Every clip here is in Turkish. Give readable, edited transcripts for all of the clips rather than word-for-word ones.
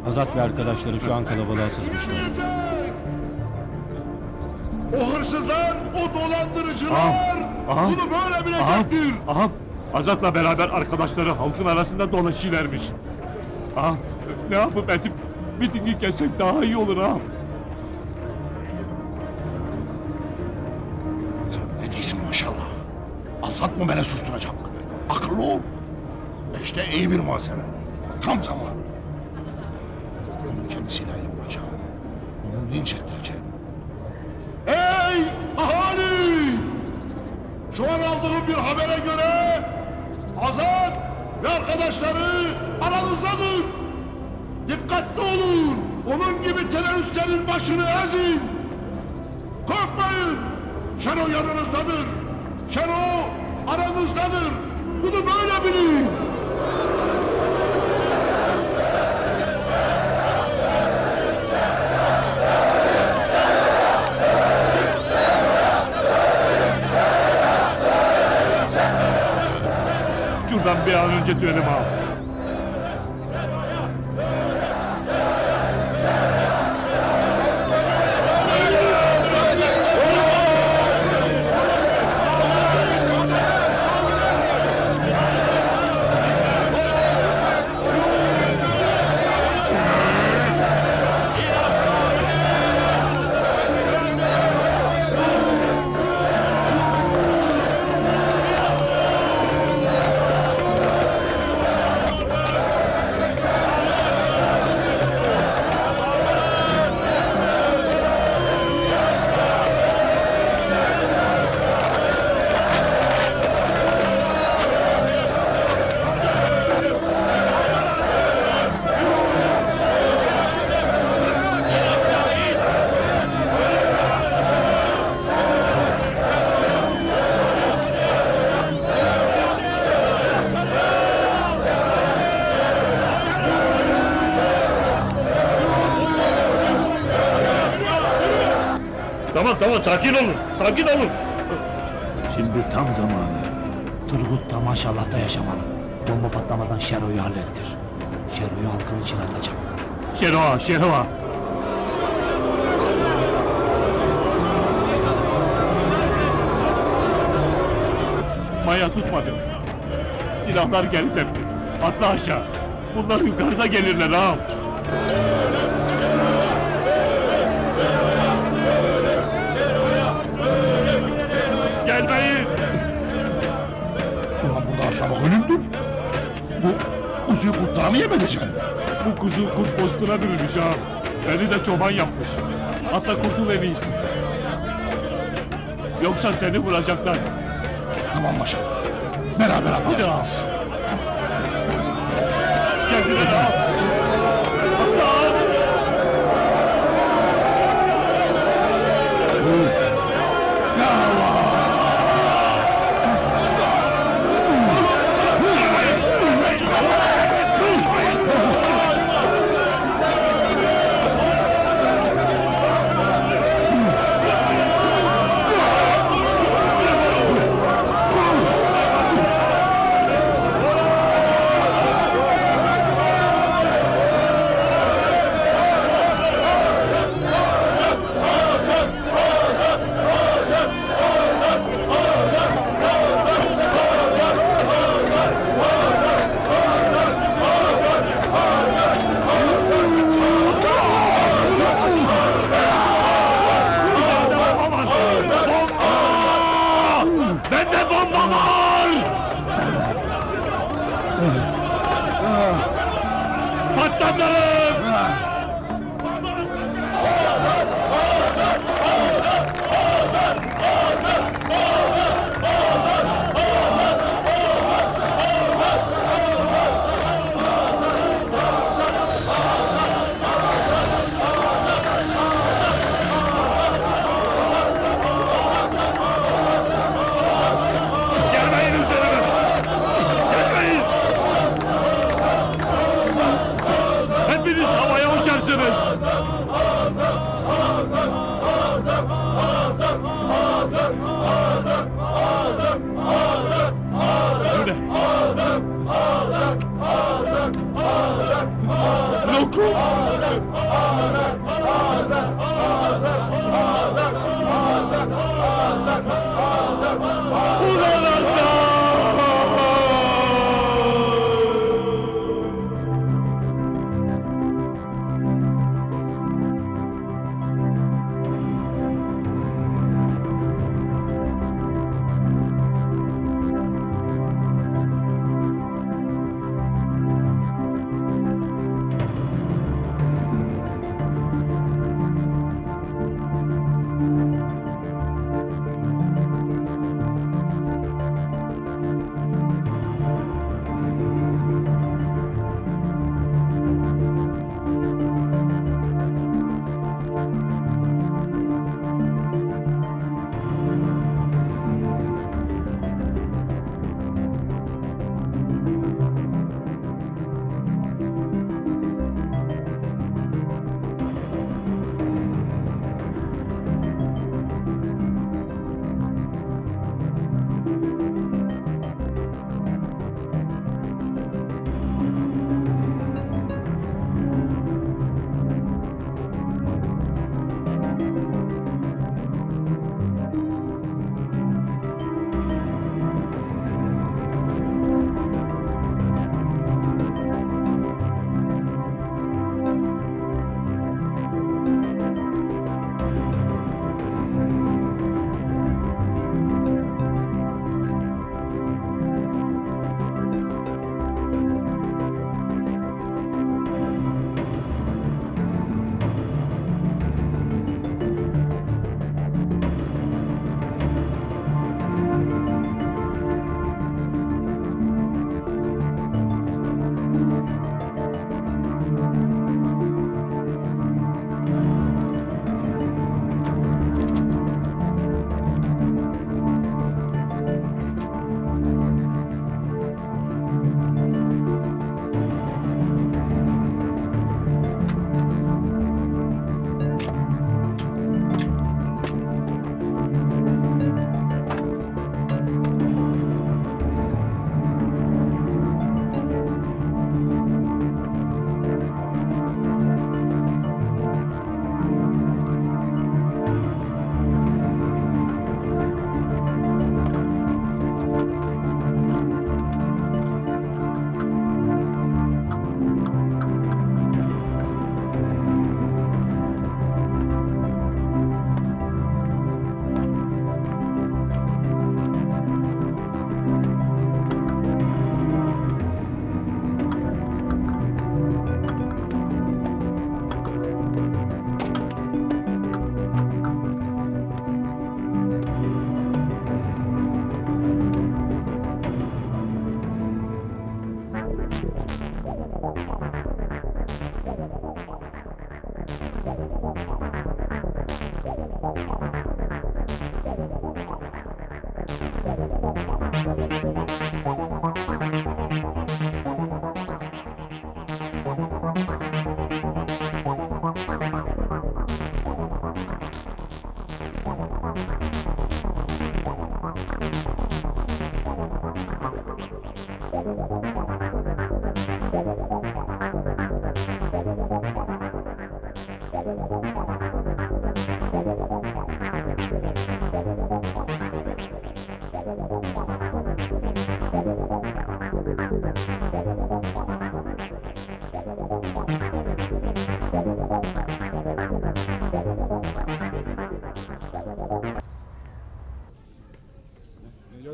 Azat ve arkadaşları şu an kalabalığa sızmışlar. O hırsızlar, o dolandırıcılar Aha. bunu böyle bilecektir. Aha, Azat'la beraber arkadaşları halkın arasında dolaşıvermiş. Aha, ne yapıp edip mitingi kessek daha iyi olur ha. Sen ne diyorsun maşallah? Azat mı beni susturacak? Akıllı ol. İşte iyi bir malzeme. Tam zamanı. Onu kendisiyle vuracağım. Onu linç ettireceğim. Hey ahali! Şu an aldığım bir habere göre Azat ve arkadaşları aranızdadır. Dikkatli olun. Onun gibi teröristlerin başını ezin. Korkmayın. Şeno yanınızdadır. Şeno aranızdadır. Bunu böyle bilin. Şuradan bir an önce dönelim ha. Tamam, sakin olun, sakin olun. Şimdi tam zamanı. Turgut da maşallah da yaşamadı. Bomba patlamadan Şero'yu hallettir. Şero'yu halkın içine atacak. Şero. Maya tutmadı. Silahlar geri tepti. Atla aşağı. Bunlar yukarıda gelirler ağam. Gelmeyin. Ulan burada atlamak ölümdür. Bu kuzuyu kurtlara mı yem edeceksin? Bu kuzu kurt postuna bürünmüş ağam. Beni de çoban yapmış. Atla kurtul en iyisi. Yoksa seni vuracaklar. Tamam maşallah. Beraber atlayacağız. Geldiler ağam. Atla ağam. Ya Allah! Bende bomba var! Patlatırım! Gelmeyin üzerime! Gelmeyin! Hepiniz havaya uçarsınız! Bu ne? Lokum!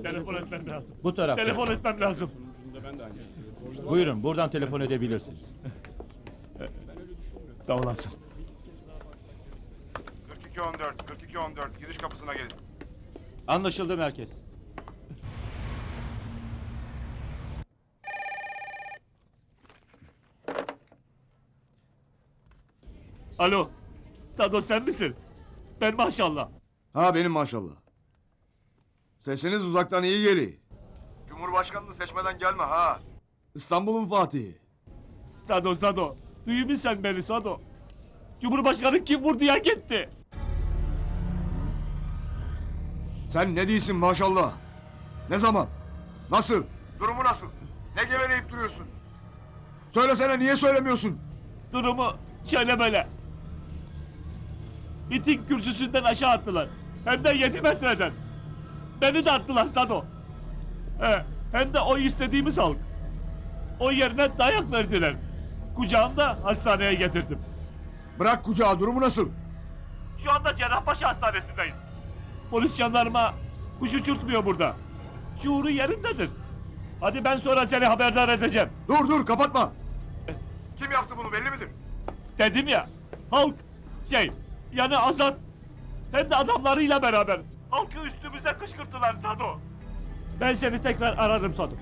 Telefon etmem lazım. Bu tarafta. Telefon etmem lazım. Buyurun, buradan telefon edebilirsiniz. Sağ olasın. 4214, 4214 giriş kapısına gelin. Anlaşıldı merkez. Alo. Sado sen misin? Ben maşallah. Ha benim maşallah. Sesiniz uzaktan iyi geliyor. Cumhurbaşkanını seçmeden gelme ha. İstanbul'un Fatihi. Sado. Duyuyor musun sen beni Sado? Cumhurbaşkanı kim vurdu ya gitti? Sen ne diyorsun maşallah? Ne zaman? Nasıl? Durumu nasıl? Ne geveleyip duruyorsun? Söylesene niye söylemiyorsun? Durumu şöyle böyle. Miting kürsüsünden aşağı attılar. Hem de 7 metreden. Beni de attılar Sado. Hem de o istediğimiz halk. O yerine dayak verdiler. Kucağımda hastaneye getirdim. Bırak kucağı, durumu nasıl? Şu anda Cerrahpaşa Hastanesi'ndeyiz. Polis jandarma kuş uçurtmuyor burada. Şuuru yerindedir. Hadi ben sonra seni haberdar edeceğim. Dur kapatma. Kim yaptı bunu belli midir? Dedim ya, halk yani Azat hem de adamlarıyla beraber halkı üstümüze kışkırttılar Sado. Ben seni tekrar ararım Sado.